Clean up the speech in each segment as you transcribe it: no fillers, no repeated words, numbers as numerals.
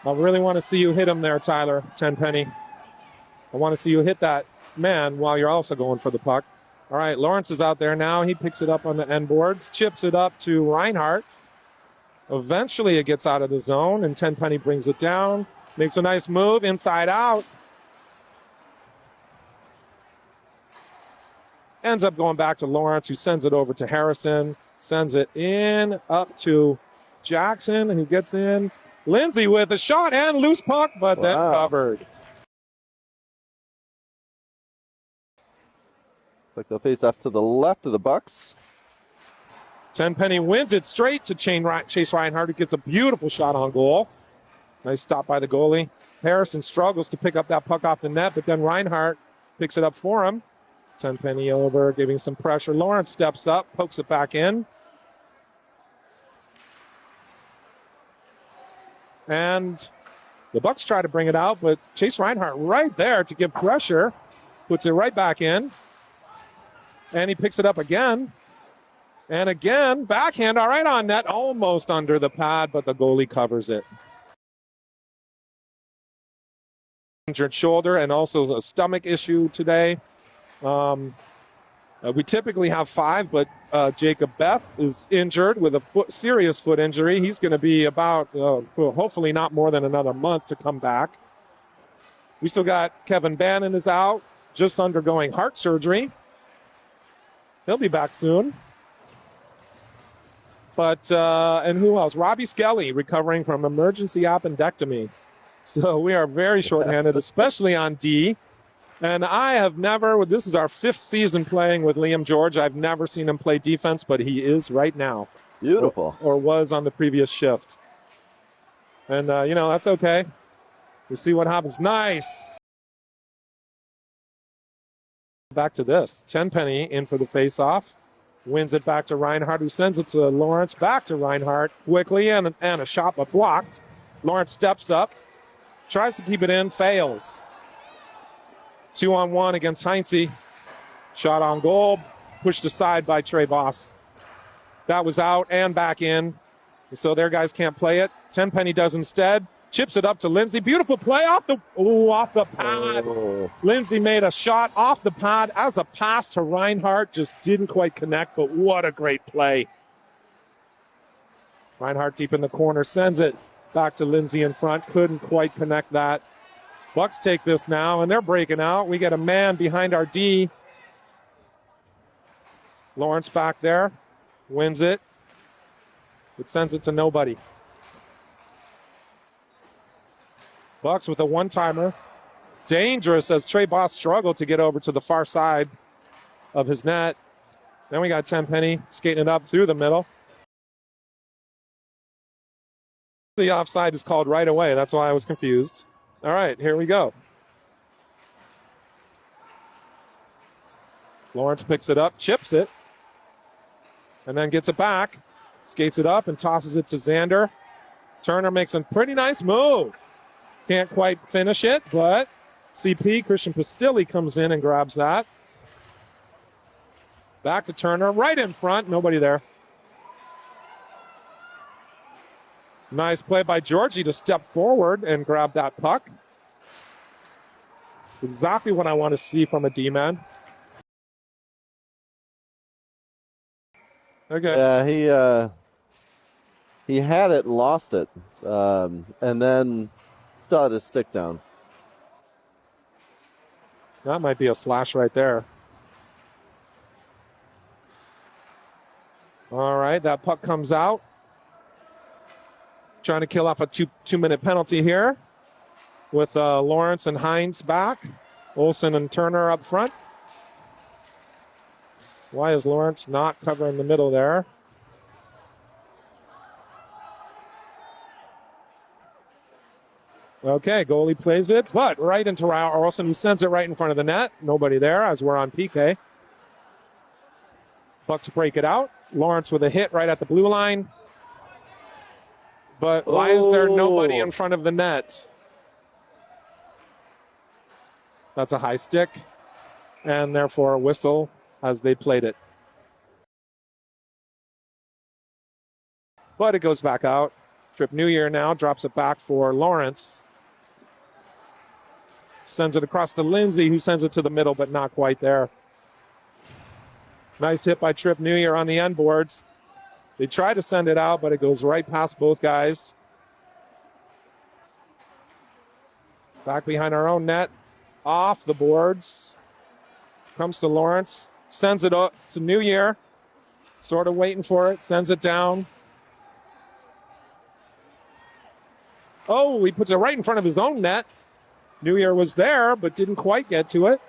I really want to see you hit him there, Tyler Tenpenny. I want to see you hit that man while you're also going for the puck. All right, Lawrence is out there now. He picks it up on the end boards, chips it up to Reinhart. Eventually it gets out of the zone, and Tenpenny brings it down. Makes a nice move inside out. Ends up going back to Lawrence, who sends it over to Harrison. Sends it in, up to Jackson, and he gets in. Lindsay with a shot and loose puck, but then covered. Looks like they'll face off to the left of the Bucs. Tenpenny wins it straight to Chase Reinhart, who gets a beautiful shot on goal. Nice stop by the goalie. Harrison struggles to pick up that puck off the net, but then Reinhart picks it up for him. Tenpenny over, giving some pressure. Lawrence steps up, pokes it back in. And the Bucs try to bring it out, but Chase Reinhart right there to give pressure. Puts it right back in. And he picks it up again. And again, backhand, all right on net, almost under the pad, but the goalie covers it. Injured shoulder and also a stomach issue today. We typically have 5, but Jacob Beth is injured with a serious foot injury. He's going to be about, hopefully not more than another month to come back. We still got Kevin Bannon is out, just undergoing heart surgery. He'll be back soon. But, and who else? Robbie Skelly recovering from emergency appendectomy. So we are very shorthanded, especially on D. And I have never, this is our 5th season playing with Liam George. I've never seen him play defense, but he is right now. Beautiful. Or was on the previous shift. And, that's okay. We'll see what happens. Nice. Back to this. Tenpenny in for the faceoff. Wins it back to Reinhart, who sends it to Lawrence. Back to Reinhart quickly, and a shot but blocked. Lawrence steps up. Tries to keep it in. Fails. 2-on-1 against Heinze. Shot on goal. Pushed aside by Trey Voss. That was out and back in. So their guys can't play it. Tenpenny does instead. Chips it up to Lindsay. Beautiful play off the pad. Oh. Lindsay made a shot off the pad as a pass to Reinhart. Just didn't quite connect, but what a great play. Reinhart deep in the corner. Sends it back to Lindsay in front. Couldn't quite connect that. Bucs take this now, and they're breaking out. We get a man behind our D. Lawrence back there. Wins it. It sends it to nobody. Bucs with a one-timer. Dangerous as Trey Voss struggled to get over to the far side of his net. Then we got Tenpenny skating it up through the middle. The offside is called right away. That's why I was confused. All right, here we go. Lawrence picks it up, chips it, and then gets it back. Skates it up and tosses it to Xander. Turner makes a pretty nice move. Can't quite finish it, but CP, Christian Pastilli, comes in and grabs that. Back to Turner, right in front, nobody there. Nice play by Georgie to step forward and grab that puck. Exactly what I want to see from a D-man. Okay. Yeah, he had it, lost it, and then still had his stick down. That might be a slash right there. All right, that puck comes out. Trying to kill off a two-minute penalty here with Lawrence and Heinze back. Olsen and Turner up front. Why is Lawrence not covering the middle there? Okay, goalie plays it, but right into Olsen, who sends it right in front of the net. Nobody there as we're on PK. Bucs break it out. Lawrence with a hit right at the blue line. But why is there nobody in front of the net? That's a high stick, and therefore a whistle as they played it. But it goes back out. Trip New Year now, drops it back for Lawrence. Sends it across to Lindsay, who sends it to the middle, but not quite there. Nice hit by Trip New Year on the end boards. They try to send it out, but it goes right past both guys. Back behind our own net, off the boards. Comes to Lawrence, sends it up to New Year. Sort of waiting for it, sends it down. Oh, he puts it right in front of his own net. New Year was there, but didn't quite get to it.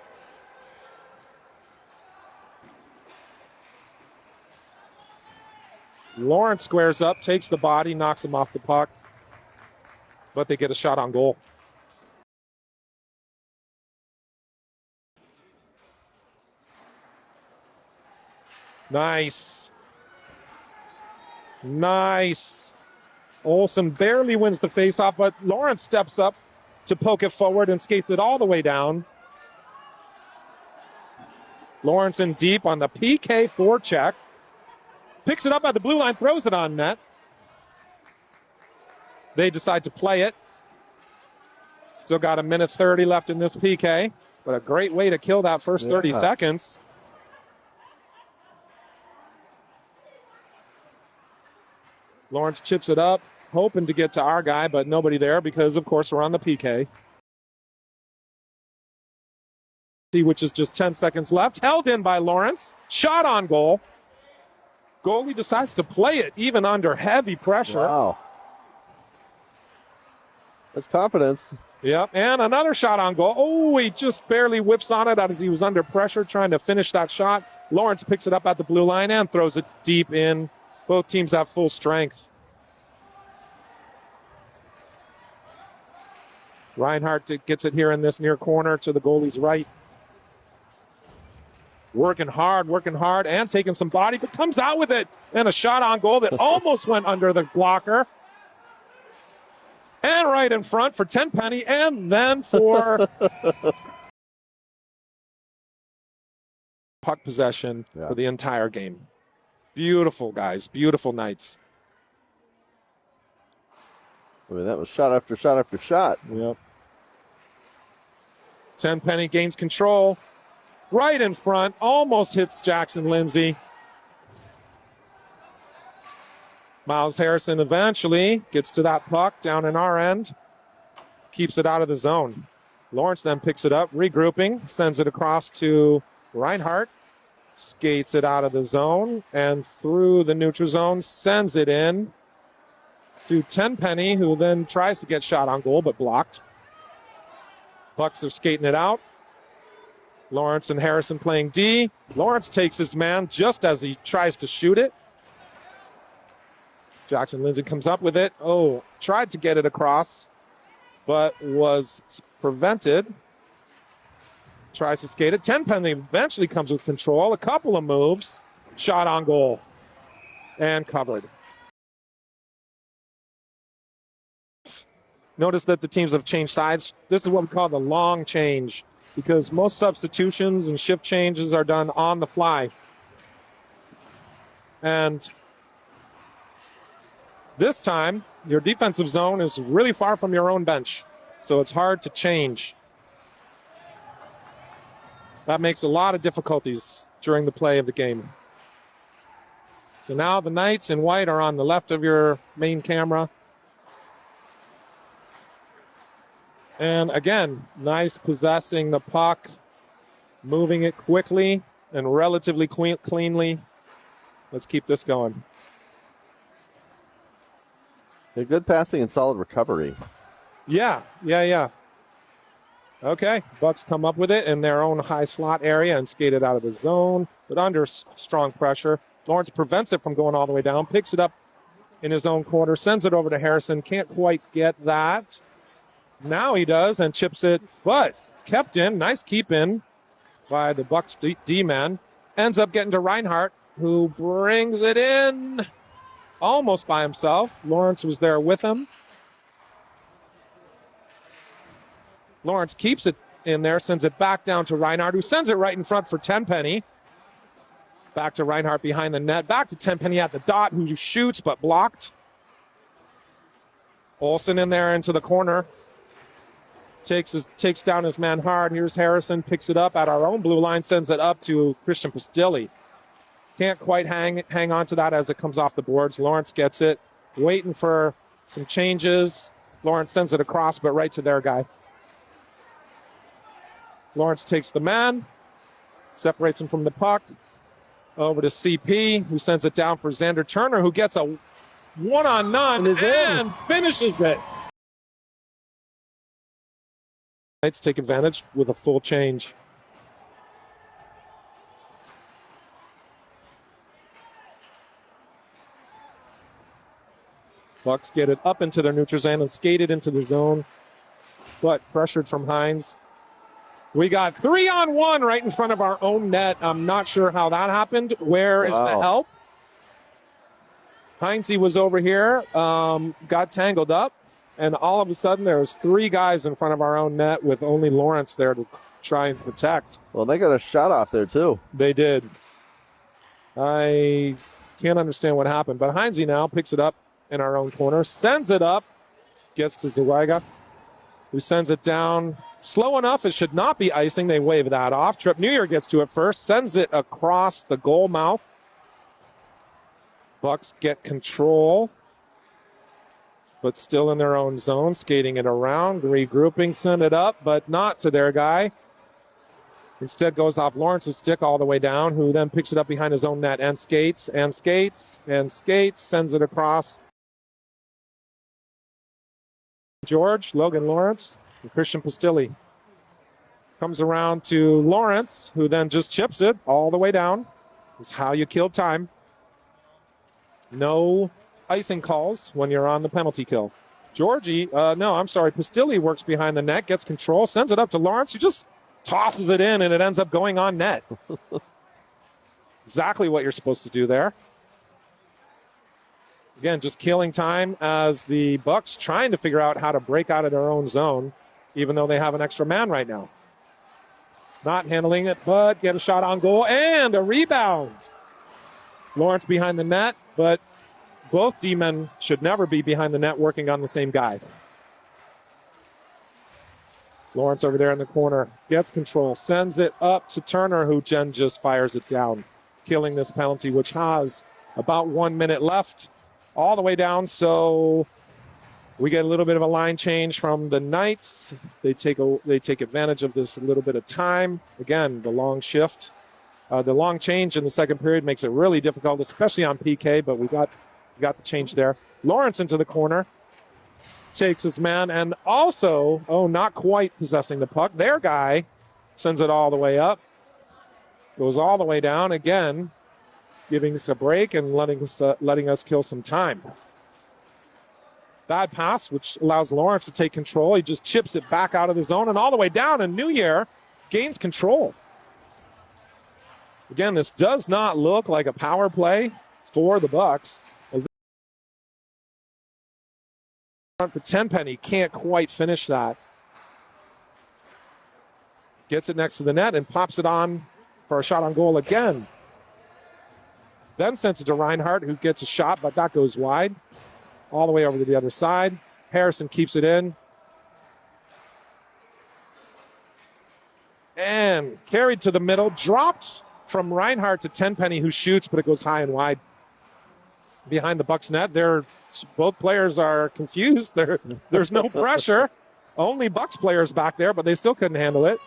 Lawrence squares up, takes the body, knocks him off the puck. But they get a shot on goal. Nice. Nice. Olsen barely wins the faceoff, but Lawrence steps up to poke it forward and skates it all the way down. Lawrence in deep on the PK forecheck. Picks it up at the blue line, throws it on net. They decide to play it. Still got a minute 30 left in this PK, but a great way to kill that first 30 seconds. Lawrence chips it up, hoping to get to our guy, but nobody there because, of course, we're on the PK. Which is just 10 seconds left. Held in by Lawrence. Shot on goal. Goalie decides to play it even under heavy pressure. Wow. That's confidence. Yep, and another shot on goal. Oh, he just barely whips on it as he was under pressure trying to finish that shot. Lawrence picks it up at the blue line and throws it deep in. Both teams have full strength. Reinhardt gets it here in this near corner to the goalie's right. Working hard, and taking some body, but comes out with it. And a shot on goal that almost went under the blocker. And right in front for Tenpenny, and then for puck possession for the entire game. Beautiful, guys. Beautiful Knights. I mean, that was shot after shot after shot. Yep. Tenpenny gains control. Right in front. Almost hits Jackson Lindsay. Miles Harrison eventually gets to that puck down in our end. Keeps it out of the zone. Lawrence then picks it up, regrouping, sends it across to Reinhardt. Skates it out of the zone and through the neutral zone, sends it in to Tenpenny, who then tries to get shot on goal but blocked. Bucks are skating it out. Lawrence and Harrison playing D. Lawrence takes his man just as he tries to shoot it. Jackson Lindsay comes up with it. Oh, tried to get it across, but was prevented. Tries to skate it. Tenpenny eventually comes with control. A couple of moves. Shot on goal. And covered. Notice that the teams have changed sides. This is what we call the long change, because most substitutions and shift changes are done on the fly. And this time, your defensive zone is really far from your own bench, so it's hard to change. That makes a lot of difficulties during the play of the game. So now the Knights in white are on the left of your main camera. And again, nice possessing the puck, moving it quickly and relatively cleanly. Let's keep this going. Good passing and solid recovery. Yeah. Okay, Bucks come up with it in their own high slot area and skate it out of the zone, but under strong pressure. Lawrence prevents it from going all the way down, picks it up in his own corner, sends it over to Harrison. Can't quite get that. Now he does and chips it, but kept in. Nice keep in by the Bucks D-man. Ends up getting to Reinhardt, who brings it in almost by himself. Lawrence was there with him. Lawrence keeps it in there, sends it back down to Reinhardt, who sends it right in front for Tenpenny. Back to Reinhardt behind the net. Back to Tenpenny at the dot, who shoots but blocked. Olsen in there into the corner. Takes down his man hard. Here's Harrison, picks it up at our own blue line, sends it up to Christian Pastilli. Can't quite hang on to that as it comes off the boards. Lawrence gets it, waiting for some changes. Lawrence sends it across, but right to their guy. Lawrence takes the man, separates him from the puck, over to CP, who sends it down for Xander Turner, who gets a one-on-none and finishes it. Knights take advantage with a full change. Bucks get it up into their neutral zone and skate it into the zone, but pressured from Hines. We got 3-on-1 right in front of our own net. I'm not sure how that happened. Where is the help? Heinze was over here, got tangled up. And all of a sudden, there's 3 guys in front of our own net with only Lawrence there to try and protect. Well, they got a shot off there, too. They did. I can't understand what happened. But Heinze now picks it up in our own corner, sends it up, gets to Zwiga, who sends it down. Slow enough, it should not be icing. They wave that off. Trip New Year gets to it first, sends it across the goal mouth. Bucks get control, but still in their own zone, skating it around, regrouping, send it up, but not to their guy. Instead goes off Lawrence's stick all the way down, who then picks it up behind his own net and skates, sends it across. George, Logan Lawrence, and Christian Pastilli. Comes around to Lawrence, who then just chips it all the way down. This is how you kill time. No icing calls when you're on the penalty kill. Pastilli works behind the net, gets control, sends it up to Lawrence, who just tosses it in, and it ends up going on net. Exactly what you're supposed to do there. Again, just killing time as the Bucks trying to figure out how to break out of their own zone, even though they have an extra man right now. Not handling it, but get a shot on goal and a rebound. Lawrence behind the net, but both D-men should never be behind the net working on the same guy. Lawrence over there in the corner gets control, sends it up to Turner, who just fires it down, killing this penalty, which has about 1 minute left, all the way down. So we get a little bit of a line change from the Knights. They take advantage of this little bit of time. Again, the long shift. The long change in the second period makes it really difficult, especially on PK, but we got the change there. Lawrence into the corner. Takes his man and also, not quite possessing the puck. Their guy sends it all the way up. Goes all the way down again, giving us a break and letting us kill some time. Bad pass, which allows Lawrence to take control. He just chips it back out of the zone and all the way down, and New Year gains control. Again, this does not look like a power play for the Bucks. As for Tenpenny, can't quite finish that. Gets it next to the net and pops it on for a shot on goal again. Then sends it to Reinhardt, who gets a shot, but that goes wide. All the way over to the other side. Harrison keeps it in. And carried to the middle, dropped from Reinhardt to Tenpenny, who shoots, but it goes high and wide behind the Bucks net. Both players are confused. There's no pressure. Only Bucks players back there, but they still couldn't handle it.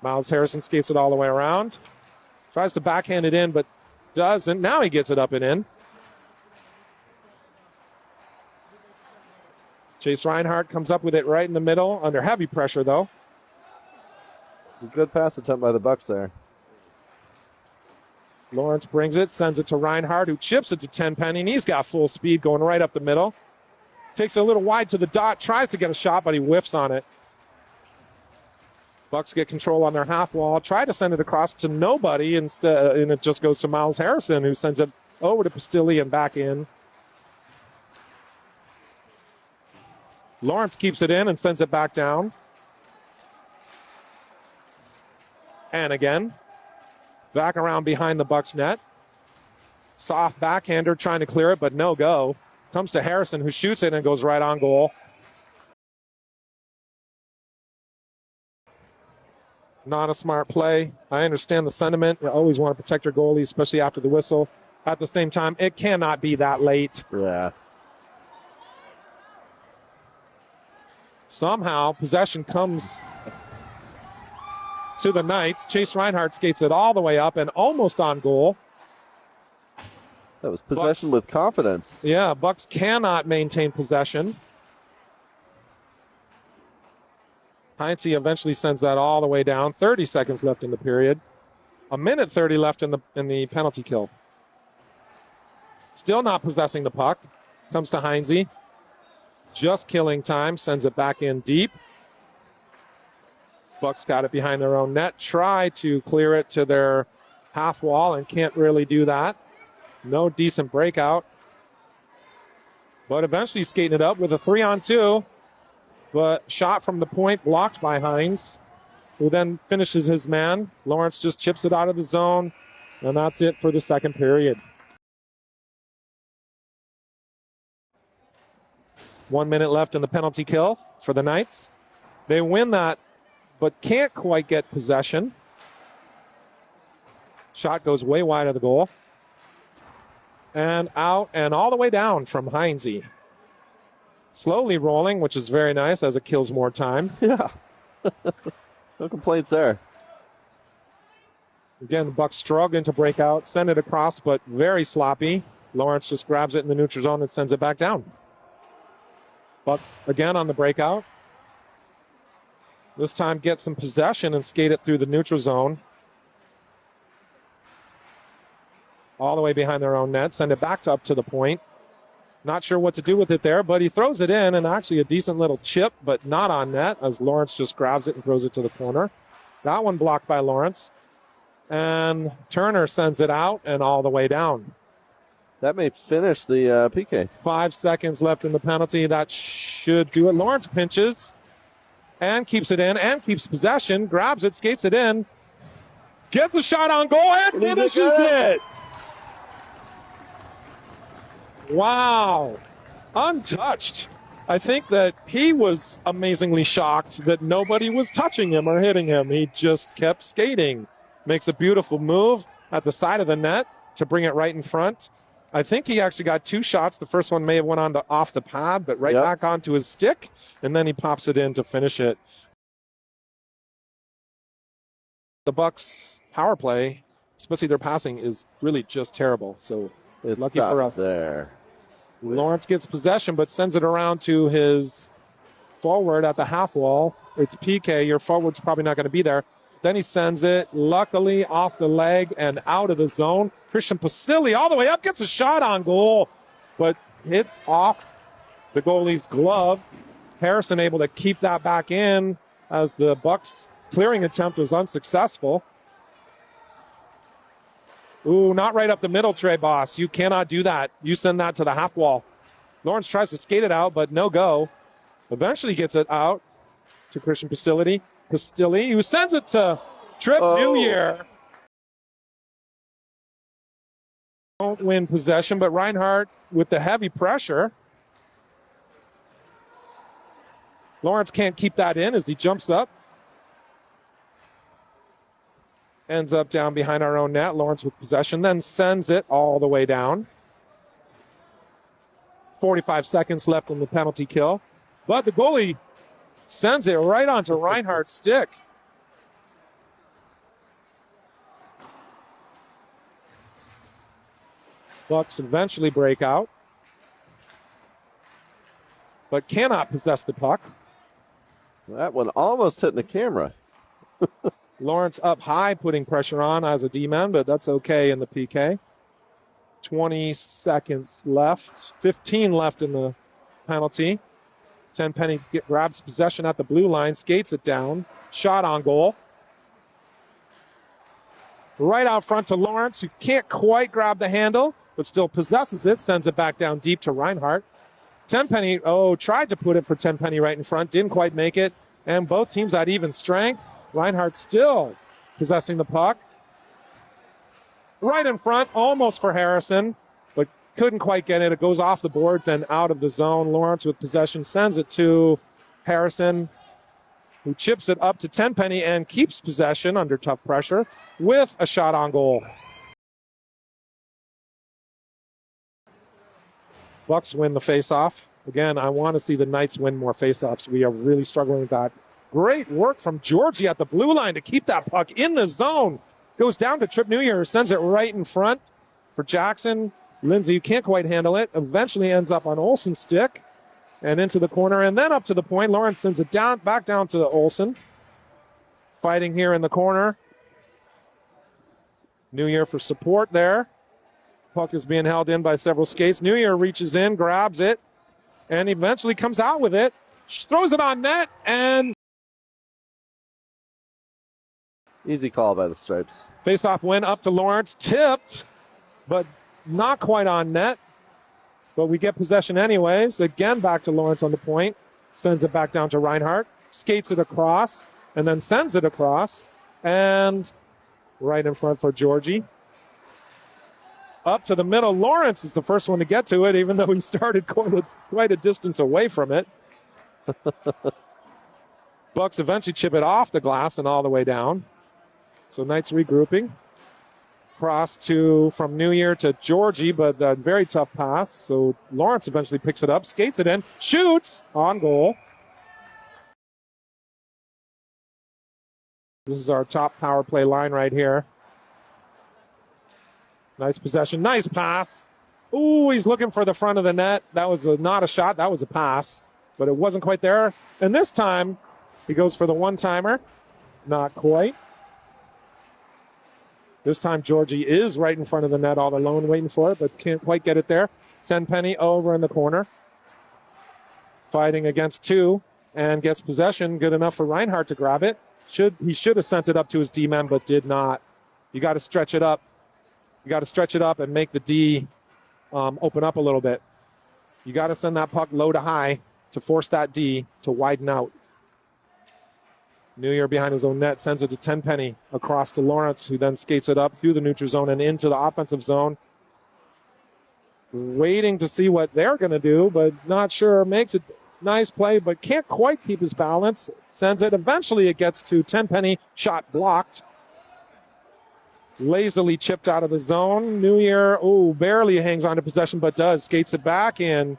Miles Harrison skates it all the way around. Tries to backhand it in, but doesn't. Now he gets it up and in. Chase Reinhardt comes up with it right in the middle, under heavy pressure, though. A good pass attempt by the Bucks there. Lawrence brings it, sends it to Reinhardt, who chips it to Tenpenny, and he's got full speed going right up the middle. Takes it a little wide to the dot, tries to get a shot, but he whiffs on it. Bucks get control on their half wall, try to send it across to nobody, instead, and it just goes to Miles Harrison, who sends it over to Pastilli and back in. Lawrence keeps it in and sends it back down. And again, back around behind the Bucks net. Soft backhander trying to clear it, but no go. Comes to Harrison, who shoots it and goes right on goal. Not a smart play. I understand the sentiment. You always want to protect your goalie, especially after the whistle. At the same time, it cannot be that late. Yeah. Somehow, possession comes to the Knights. Chase Reinhardt skates it all the way up and almost on goal. That was possession Bucs, with confidence. Yeah, Bucs cannot maintain possession. Heinze eventually sends that all the way down. 30 seconds left in the period. 1:30 left in the penalty kill. Still not possessing the puck. Comes to Heinze. Just killing time. Sends it back in deep. Bucs got it behind their own net. Try to clear it to their half wall and can't really do that. No decent breakout. But eventually skating it up with a 3-on-2. But shot from the point blocked by Heinze, who then finishes his man. Lawrence just chips it out of the zone. And that's it for the second period. 1 minute left in the penalty kill for the Knights. They win that, but can't quite get possession. Shot goes way wide of the goal. And out and all the way down from Heinze. Slowly rolling, which is very nice as it kills more time. Yeah. No complaints there. Again, the Bucs struggling to break out. Send it across, but very sloppy. Lawrence just grabs it in the neutral zone and sends it back down. Bucs again on the breakout. This time get some possession and skate it through the neutral zone. All the way behind their own net. Send it back up to the point. Not sure what to do with it there, but he throws it in, and actually a decent little chip, but not on net, as Lawrence just grabs it and throws it to the corner. That one blocked by Lawrence. And Turner sends it out and all the way down. That may finish the PK. 5 seconds left in the penalty. That should do it. Lawrence pinches and keeps it in and keeps possession. Grabs it, skates it in. Gets a shot on goal and finishes it. Wow. Untouched. I think that he was amazingly shocked that nobody was touching him or hitting him. He just kept skating. Makes a beautiful move at the side of the net to bring it right in front. I think he actually got 2 shots. The first one may have went on off the pad, but right back onto his stick, and then he pops it in to finish it. The Bucs power play, especially their passing, is really just terrible. So It's lucky for us. There. Lawrence gets possession, but sends it around to his forward at the half wall. It's PK. Your forward's probably not going to be there. Then he sends it, luckily, off the leg and out of the zone. Christian Pasilli all the way up, gets a shot on goal, but hits off the goalie's glove. Harrison able to keep that back in as the Bucs clearing attempt was unsuccessful. Ooh, not right up the middle, Trey Boss. You cannot do that. You send that to the half wall. Lawrence tries to skate it out, but no go. Eventually gets it out to Christian Pasilli, who sends it to Trip New Year. Don't win possession, but Reinhardt with the heavy pressure. Lawrence can't keep that in as he jumps up. Ends up down behind our own net. Lawrence with possession, then sends it all the way down. 45 seconds left in the penalty kill. But the goalie sends it right onto Reinhardt's stick. Bucs eventually break out, but cannot possess the puck. That one almost hit the camera. Lawrence up high, putting pressure on as a D-man, but that's okay in the PK. 20 seconds left. 15 left in the penalty. Tenpenny grabs possession at the blue line, skates it down. Shot on goal. Right out front to Lawrence, who can't quite grab the handle, but still possesses it. Sends it back down deep to Reinhardt. Tenpenny, tried to put it for Tenpenny right in front. Didn't quite make it. And both teams had even strength. Reinhardt still possessing the puck. Right in front, almost for Harrison, but couldn't quite get it. It goes off the boards and out of the zone. Lawrence with possession sends it to Harrison, who chips it up to Tenpenny and keeps possession under tough pressure with a shot on goal. Bucs win the faceoff. Again, I want to see the Knights win more faceoffs. We are really struggling with that. Great work from Georgie at the blue line to keep that puck in the zone. Goes down to Trip New Year, sends it right in front for Jackson. Lindsay, who can't quite handle it, eventually ends up on Olsen's stick and into the corner and then up to the point. Lawrence sends it down, back down to Olsen. Fighting here in the corner. New Year for support there. Puck is being held in by several skates. New Year reaches in, grabs it, and eventually comes out with it. Throws it on net, and easy call by the Stripes. Face-off win up to Lawrence. Tipped, but not quite on net. But we get possession anyways. Again, back to Lawrence on the point. Sends it back down to Reinhardt. Skates it across, and then sends it across. And right in front for Georgie. Up to the middle. Lawrence is the first one to get to it, even though he started quite a distance away from it. Bucs eventually chip it off the glass and all the way down. So Knights regrouping. Cross from New Year to Georgie, but a very tough pass. So Lawrence eventually picks it up, skates it in, shoots on goal. This is our top power play line right here. Nice possession, nice pass. Ooh, he's looking for the front of the net. That was not a shot, that was a pass, but it wasn't quite there. And this time, he goes for the one-timer. Not quite. This time, Georgie is right in front of the net all alone, waiting for it, but can't quite get it there. Tenpenny over in the corner. Fighting against two, and gets possession. Good enough for Reinhardt to grab it. He should have sent it up to his D-man, but did not. You got to stretch it up. You got to stretch it up and make the D open up a little bit. You got to send that puck low to high to force that D to widen out. New Year behind his own net sends it to Tenpenny across to Lawrence, who then skates it up through the neutral zone and into the offensive zone. Waiting to see what they're going to do, but not sure. Makes a nice play, but can't quite keep his balance. Sends it. Eventually it gets to Tenpenny. Shot blocked. Lazily chipped out of the zone. New Year, barely hangs on to possession, but does. Skates it back in.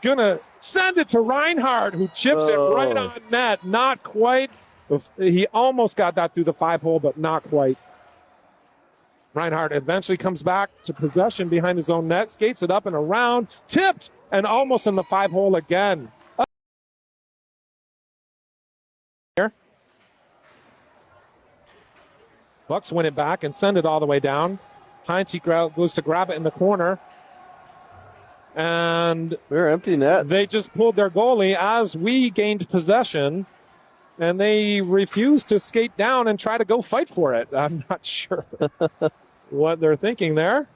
Gonna send it to Reinhardt, who chips it right on net. Not quite. He almost got that through the 5-hole, but not quite. Reinhardt eventually comes back to possession behind his own net. Skates it up and around. Tipped, and almost in the 5-hole again. Here. Bucs win it back and send it all the way down. Heinze goes to grab it in the corner. And we're empty net. They just pulled their goalie as we gained possession. And they refused to skate down and try to go fight for it. I'm not sure what they're thinking there.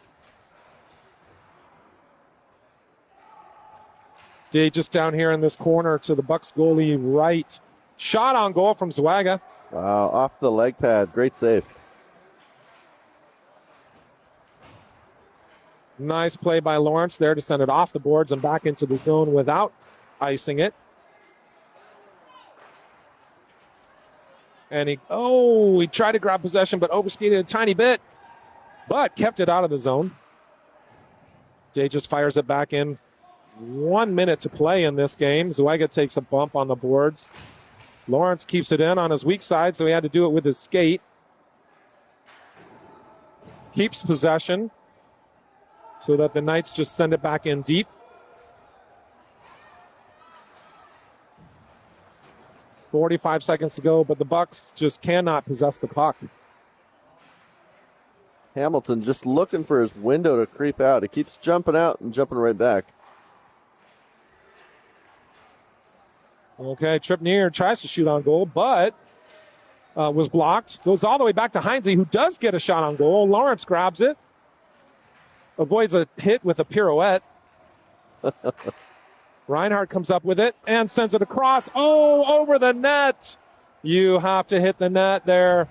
Day just down here in this corner to the Bucs goalie right. Shot on goal from Zwaga. Wow, off the leg pad. Great save. Nice play by Lawrence there to send it off the boards and back into the zone without icing it. And he tried to grab possession, but overskated a tiny bit, but kept it out of the zone. Day just fires it back in. 1 minute to play in this game. Zwaga takes a bump on the boards. Lawrence keeps it in on his weak side, so he had to do it with his skate. Keeps possession so that the Knights just send it back in deep. 45 seconds to go, but the Bucs just cannot possess the puck. Hamilton just looking for his window to creep out. He keeps jumping out and jumping right back. Okay, Trip Neer tries to shoot on goal, but was blocked. Goes all the way back to Heinze, who does get a shot on goal. Lawrence grabs it. Avoids a hit with a pirouette. Reinhardt comes up with it and sends it across. Over the net. You have to hit the net there.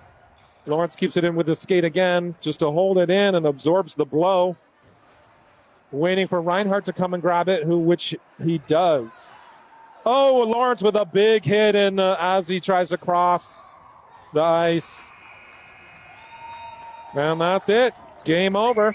Lawrence keeps it in with the skate again just to hold it in and absorbs the blow. Waiting for Reinhardt to come and grab it, which he does. Oh, Lawrence with a big hit as he tries to cross the ice. And that's it. Game over.